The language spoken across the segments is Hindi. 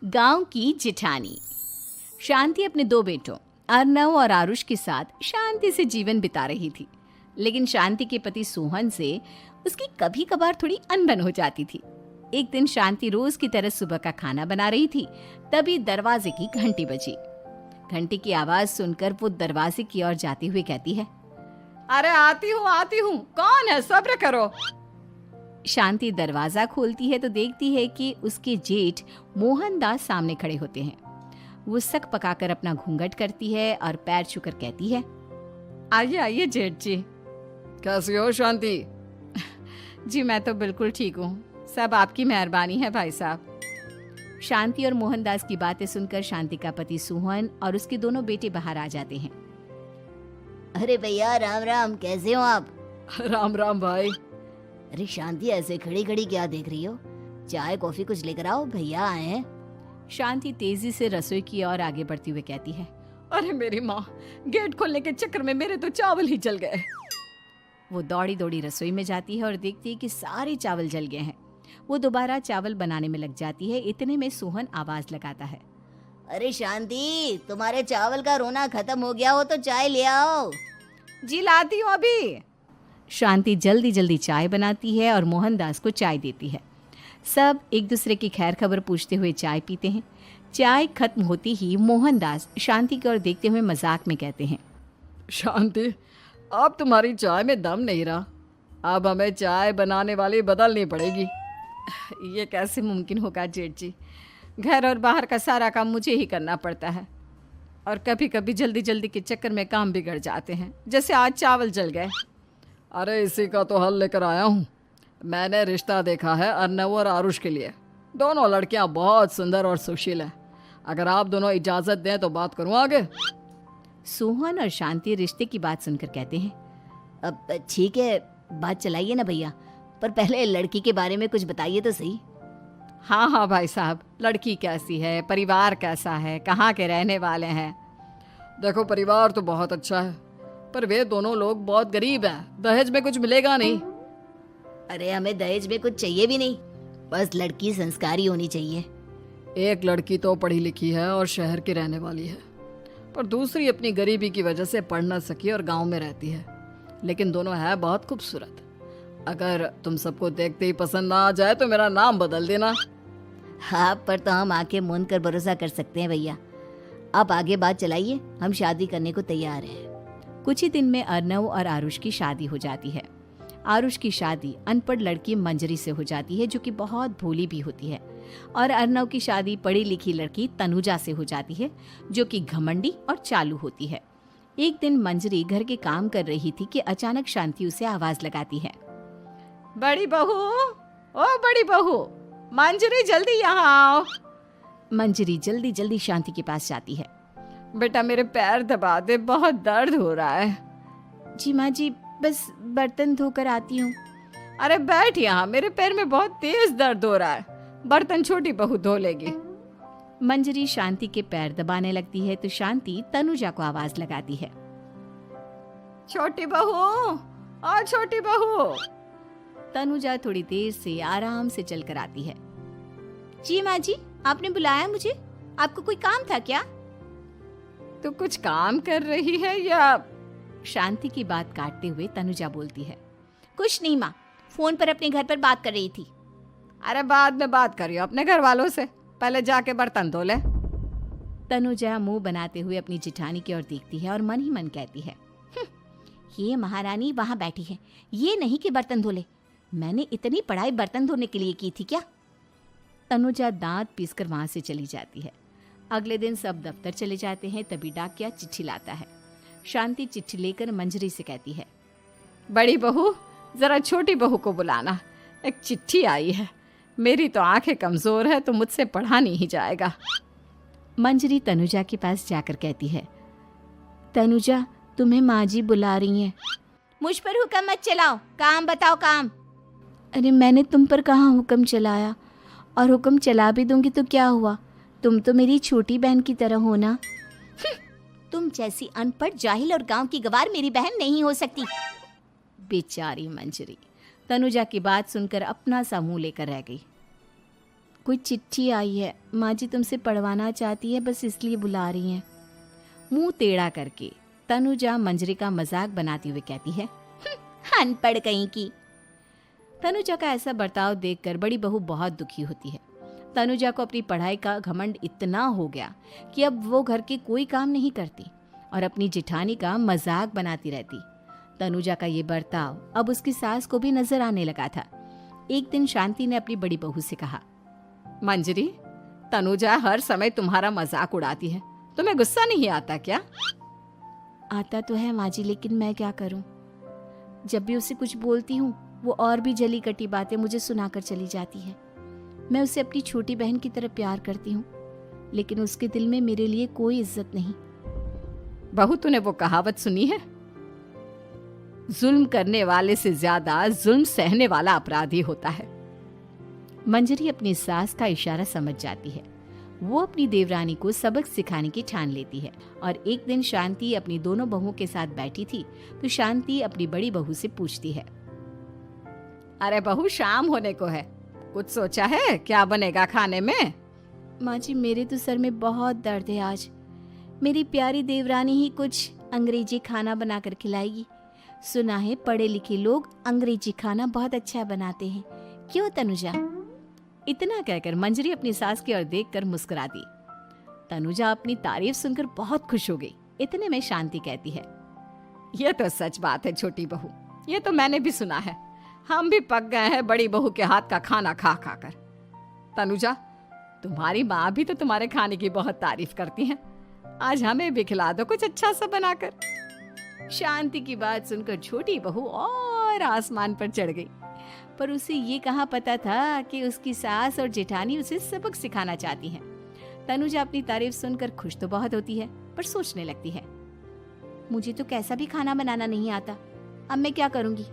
गांव की जिठानी। शांति अपने दो बेटों अर्नव और आरुष के साथ शांति से जीवन बिता रही थी। लेकिन शांति के पति सोहन से उसकी कभी कभार थोड़ी अनबन हो जाती थी। एक दिन शांति रोज की तरह सुबह का खाना बना रही थी, तभी दरवाजे की घंटी बजी। घंटी की आवाज सुनकर वो दरवाजे की ओर जाते हुए कहती है, अरे आती हूँ, कौन है, सब्र करो। शांति दरवाजा खोलती है तो देखती है कि उसके जेठ मोहनदास सामने खड़े होते हैं। वो सक पकाकर अपना घूंघट करती है और पैर छूकर कहती है, आइए आइए जेठ जी। कैसी हो शांति? जी मैं तो बिल्कुल ठीक हूँ, सब आपकी मेहरबानी है भाई साहब। शांति और मोहनदास की बातें सुनकर शांति का पति सोहन और उसके दोनों बेटे बाहर आ जाते हैं। अरे भैया राम राम, कैसे हो आप? राम राम भाई। अरे शांति, ऐसे खड़ी खड़ी क्या देख रही हो? चाय कॉफी कुछ लेकर आओ, भैया आए हैं। शांति तेजी से रसोई की ओर आगे बढ़ती हुए कहती है, अरे मेरी माँ, गेट खोलने के चक्कर में मेरे तो चावल ही जल गए। वो दौड़ी दौड़ी रसोई में जाती है और देखती है कि सारे चावल जल गए हैं। वो दोबारा चावल बनाने में लग जाती है। इतने में सोहन आवाज लगाता है, अरे शांति, तुम्हारे चावल का रोना खत्म हो गया हो तो चाय ले आओ। जी लाती हूँ अभी। शांति जल्दी जल्दी चाय बनाती है और मोहनदास को चाय देती है। सब एक दूसरे की खैर खबर पूछते हुए चाय पीते हैं। चाय खत्म होती ही मोहनदास शांति की ओर देखते हुए मजाक में कहते हैं, शांति, अब तुम्हारी चाय में दम नहीं रहा, अब हमें चाय बनाने वाली बदलनी पड़ेगी। ये कैसे मुमकिन होगा जेठ जी, घर और बाहर का सारा काम मुझे ही करना पड़ता है और कभी कभी जल्दी जल्दी के चक्कर में काम बिगड़ जाते हैं, जैसे आज चावल जल गए। अरे इसी का तो हल लेकर आया हूँ। मैंने रिश्ता देखा है अर्नव और आरुष के लिए। दोनों लड़कियाँ बहुत सुंदर और सुशील हैं। अगर आप दोनों इजाज़त दें तो बात करूँ आगे। सोहन और शांति रिश्ते की बात सुनकर कहते हैं, अब ठीक है, बात चलाइए ना भैया, पर पहले लड़की के बारे में कुछ बताइए तो सही। हाँ हाँ भाई साहब, लड़की कैसी है, परिवार कैसा है, कहाँ के रहने वाले हैं? देखो, परिवार तो बहुत अच्छा है, पर वे दोनों लोग बहुत गरीब हैं। दहेज में कुछ मिलेगा नहीं। अरे हमें दहेज में कुछ चाहिए भी नहीं, बस लड़की संस्कारी होनी चाहिए। एक लड़की तो पढ़ी लिखी है और शहर की रहने वाली है, पर दूसरी अपनी गरीबी की वजह से पढ़ न सकी और गांव में रहती है। लेकिन दोनों है बहुत खूबसूरत। अगर तुम सबको देखते ही पसंद ना आ जाए तो मेरा नाम बदल देना। हाँ, पर तो हम आंखें मूंद कर भरोसा कर सकते हैं भैया। आप आगे बात चलाइए, हम शादी करने को तैयार हैं। कुछ ही दिन में अर्नव और आरुष की शादी हो जाती है। आरुष की शादी अनपढ़ लड़की मंजरी से हो जाती है, जो कि बहुत भोली भी होती है, और अर्नव की शादी पढ़ी लिखी लड़की तनुजा से हो जाती है, जो कि घमंडी और चालू होती है। एक दिन मंजरी घर के काम कर रही थी कि अचानक शांति उसे आवाज लगाती है, बड़ी बहू, ओ बड़ी बहू, मंजरी जल्दी यहाँ आओ। मंजरी जल्दी जल्दी शांति के पास जाती है। बेटा मेरे पैर दबा दे, बहुत दर्द हो रहा है। जी माँ जी, बस बर्तन धोकर आती हूँ। अरे बैठ यहाँ, मेरे पैर में बहुत तेज दर्द हो रहा है, बर्तन छोटी बहू धो लेगी। मंजरी शांति के पैर दबाने लगती है तो शांति तनुजा को आवाज लगाती है, छोटी बहू, ओ छोटी बहू। तनुजा थोड़ी देर से आराम से चलकर आती है। जी माँ जी, आपने बुलाया मुझे? आपको कोई काम था क्या? तू कुछ काम कर रही है या? शांति की बात काटते हुए तनुजा बोलती है, कुछ नहीं माँ, फोन पर अपने घर पर बात कर रही थी। अरे बाद में बात करियो अपने घर वालों से, पहले जाके बर्तन धो ले। तनुजा मुंह बनाते हुए अपनी जिठानी की ओर देखती है और मन ही मन कहती है, ये महारानी वहां बैठी है, ये नहीं कि बर्तन धो ले। मैंने इतनी पढ़ाई बर्तन धोने के लिए की थी क्या? तनुजा दांत पीसकर वहां से चली जाती है। अगले दिन सब दफ्तर चले जाते हैं, तभी डाकिया चिट्ठी लाता है। शांति चिट्ठी लेकर मंजरी से कहती है, बड़ी बहू, जरा छोटी बहू को बुलाना, एक चिट्ठी आई है। मेरी तो आंखें कमजोर है तो मुझसे पढ़ा नहीं जाएगा। मंजरी तनुजा के पास जाकर कहती है, तनुजा, तुम्हें माँ जी बुला रही हैं। मुझ पर हुक्म मत चलाओ, काम बताओ काम। अरे मैंने तुम पर कहाँ हुक्म चलाया, और हुक्म चला भी दूंगी तो क्या हुआ, तुम तो मेरी छोटी बहन की तरह हो ना। तुम जैसी अनपढ़, जाहिल और गांव की गवार मेरी बहन नहीं हो सकती। बेचारी मंजरी तनुजा की बात सुनकर अपना सा मुंह लेकर रह गई। कोई चिट्ठी आई है, माँ जी तुमसे पढ़वाना चाहती है, बस इसलिए बुला रही हैं। मुंह टेढ़ा करके तनुजा मंजरी का मजाक बनाती हुए कहती है, अनपढ़ कहीं की। तनुजा का ऐसा बर्ताव देखकर बड़ी बहू बहुत दुखी होती है। तनुजा को अपनी पढ़ाई का घमंड इतना हो गया कि अब वो घर के कोई काम नहीं करती और अपनी जेठानी का मजाक बनाती रहती। तनुजा का ये बर्ताव अब उसकी सास को भी नजर आने लगा था। एक दिन शांति ने अपनी बड़ी बहू से कहा, मंजरी, तनुजा हर समय तुम्हारा मजाक उड़ाती है, तुम्हें गुस्सा नहीं आता क्या? आता तो है माँ जी, लेकिन मैं क्या करूं? जब भी उसे कुछ बोलती हूँ वो और भी जली कटी बातें मुझे सुनाकर चली जाती है। मैं उसे अपनी छोटी बहन की तरह प्यार करती हूँ, लेकिन उसके दिल में मेरे लिए कोई इज्जत नहीं। बहू, तूने वो कहावत सुनी है, जुल्म करने वाले से ज्यादा जुल्म सहने वाला अपराधी होता है। मंजरी अपनी सास का इशारा समझ जाती है। वो अपनी देवरानी को सबक सिखाने की ठान लेती है और एक दिन शांति अपनी दोनों बहुओं के साथ बैठी थी तो शांति अपनी बड़ी बहू से पूछती है, अरे बहू, शाम होने को है, कुछ सोचा है क्या बनेगा खाने में? माँ जी, मेरे तो सर में बहुत दर्द है आज। मेरी प्यारी देवरानी ही कुछ अंग्रेजी खाना बनाकर खिलाएगी। सुना है पढ़े लिखे लोग अंग्रेजी खाना बहुत अच्छा बनाते हैं, क्यों तनुजा? इतना कहकर मंजरी अपनी सास की ओर देखकर मुस्कुरा दी। तनुजा अपनी तारीफ सुनकर बहुत खुश हो गई। इतने में शांति कहती है, ये तो सच बात है छोटी बहू, ये तो मैंने भी सुना है। हम भी पक गए हैं बड़ी बहू के हाथ का खाना खा खा कर। तनुजा, तुम्हारी माँ भी तो तुम्हारे खाने की बहुत तारीफ करती हैं। आज हमें भी खिला दो कुछ अच्छा सा बनाकर। शांति की बात सुनकर छोटी बहू और आसमान पर चढ़ गई, पर उसे ये कहाँ पता था कि उसकी सास और जेठानी उसे सबक सिखाना चाहती हैं। तनुजा अपनी तारीफ सुनकर खुश तो बहुत होती है, पर सोचने लगती है, मुझे तो कैसा भी खाना बनाना नहीं आता। अब मैं क्या करूंगी?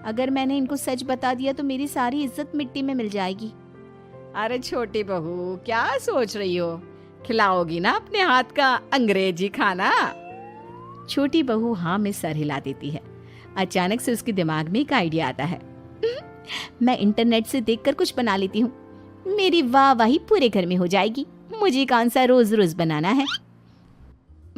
अगर मैंने इनको सच बता दिया तो मेरी सारी इज्जत मिट्टी में मिल जाएगी। अरे छोटी बहू, क्या सोच रही हो? खिलाओगी ना अपने हाथ का अंग्रेजी खाना? छोटी बहू हाँ में सर हिला देती है। अचानक से उसके दिमाग में एक आइडिया आता है। मैं इंटरनेट से देखकर कुछ बना लेती हूँ, मेरी वाहवाही पूरे घर में हो जाएगी। मुझे कौन सा रोज रोज बनाना है।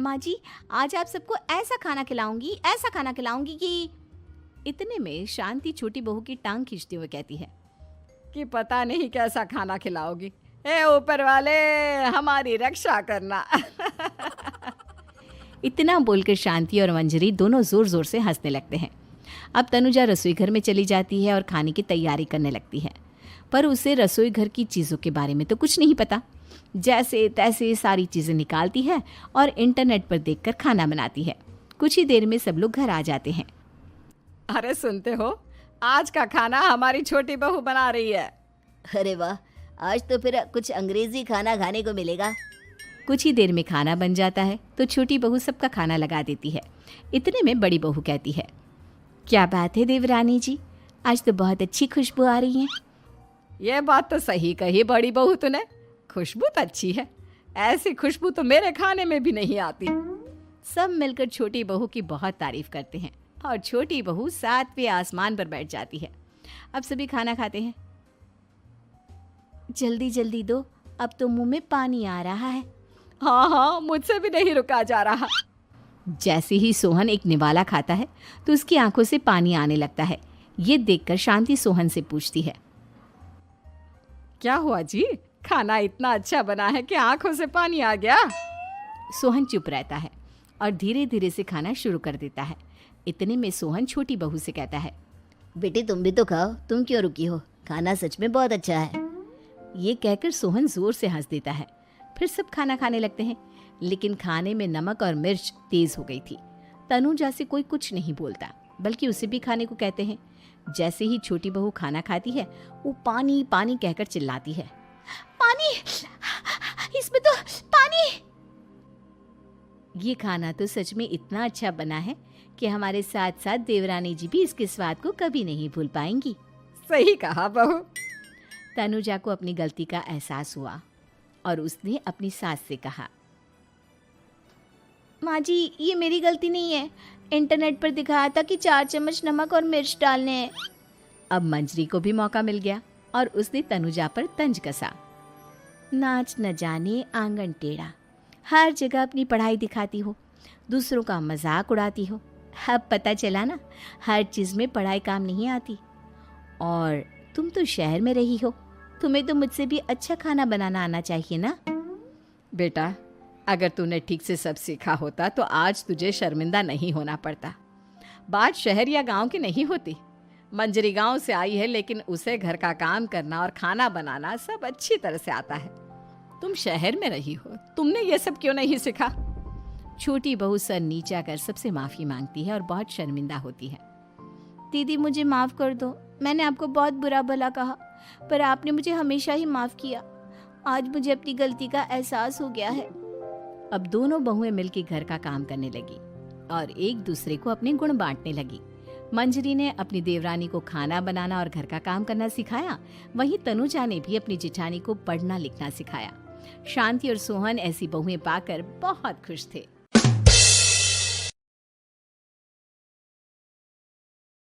माँ जी, आज आप सबको ऐसा खाना खिलाऊंगी, ऐसा खाना खिलाऊंगी कि। इतने में शांति छोटी बहू की टांग खींचते हुए कहती है कि पता नहीं कैसा खाना खिलाओगी। ए ऊपर वाले, हमारी रक्षा करना। इतना बोलकर शांति और मंजरी दोनों जोर जोर से हंसने लगते हैं। अब तनुजा रसोई घर में चली जाती है और खाने की तैयारी करने लगती है, पर उसे रसोई घर की चीज़ों के बारे में तो कुछ नहीं पता। जैसे तैसे सारी चीज़ें निकालती है और इंटरनेट पर देखकर खाना बनाती है। कुछ ही देर में सब लोग घर आ जाते हैं। अरे सुनते हो, आज का खाना हमारी छोटी बहू बना रही है। अरे वाह, आज तो फिर कुछ अंग्रेजी खाना खाने को मिलेगा। कुछ ही देर में खाना बन जाता है तो छोटी बहू सबका खाना लगा देती है। इतने में बड़ी बहू कहती है, क्या बात है देवरानी जी, आज तो बहुत अच्छी खुशबू आ रही है। ये बात तो सही कही बड़ी बहू तूने, खुशबू तो अच्छी है। ऐसी खुशबू तो मेरे खाने में भी नहीं आती। सब मिलकर छोटी बहू की बहुत तारीफ करते हैं और छोटी बहू 7वें आसमान पर बैठ जाती है। अब सभी खाना खाते हैं। जल्दी जल्दी दो, अब तो मुंह में पानी आ रहा है। हाँ हाँ, मुझसे भी नहीं रुका जा रहा। जैसे ही सोहन एक निवाला खाता है तो उसकी आंखों से पानी आने लगता है। ये देखकर शांति सोहन से पूछती है, क्या हुआ जी, खाना इतना अच्छा बना है कि आंखों से पानी आ गया? सोहन चुप रहता है और धीरे धीरे से खाना शुरू कर देता है। इतने में सोहन छोटी बहू से कहता है, बेटी तुम भी तो खाओ, तुम क्यों रुकी हो? खाना सच में बहुत अच्छा है। ये कहकर सोहन जोर से हंस देता है। फिर सब खाना खाने लगते हैं, लेकिन खाने में नमक और मिर्च तेज हो गई थी। तनुजा से कोई कुछ नहीं बोलता, बल्कि उसे भी खाने को कहते हैं। जैसे ही छोटी बहू खाना खाती है वो पानी पानी कहकर चिल्लाती है, पानी, इसमें तो पानी। ये खाना तो सच में इतना अच्छा बना है कि हमारे साथ साथ देवरानी जी भी इसके स्वाद को कभी नहीं भूल पाएंगी। सही कहा बहू। तनुजा को अपनी गलती का एहसास हुआ और उसने अपनी सास से कहा, माँ जी ये मेरी गलती नहीं है, इंटरनेट पर दिखाया था कि 4 चम्मच नमक और मिर्च डालने हैं। अब मंजरी को भी मौका मिल गया और उसने तनुजा पर तंज कसा। नाच न जाने आंगन टेढ़ा, हर जगह अपनी पढ़ाई दिखाती हो, दूसरों का मजाक उड़ाती हो। अब पता चला ना, हर चीज़ में पढ़ाई काम नहीं आती। और तुम तो शहर में रही हो, तुम्हें तो मुझसे भी अच्छा खाना बनाना आना चाहिए ना। बेटा, अगर तूने ठीक से सब सीखा होता तो आज तुझे शर्मिंदा नहीं होना पड़ता। बात शहर या गांव की नहीं होती। मंजरी गांव से आई है, लेकिन उसे घर का काम करना और खाना बनाना सब अच्छी तरह से आता है। तुम शहर में रही हो, तुमने ये सब क्यों नहीं सीखा? छोटी बहू सर नीचा कर सबसे माफ़ी मांगती है और बहुत शर्मिंदा होती है। दीदी मुझे माफ़ कर दो, मैंने आपको बहुत बुरा भला कहा, पर आपने मुझे हमेशा ही माफ़ किया। आज मुझे अपनी गलती का एहसास हो गया है। अब दोनों बहुएं मिलकर घर का काम करने लगी और एक दूसरे को अपने गुण बांटने लगी। मंजरी ने अपनी देवरानी को खाना बनाना और घर का काम करना सिखाया, वहीं तनुजा ने भी अपनी जिठानी को पढ़ना लिखना सिखाया। शांति और सोहन ऐसी बहुएं पाकर बहुत खुश थे।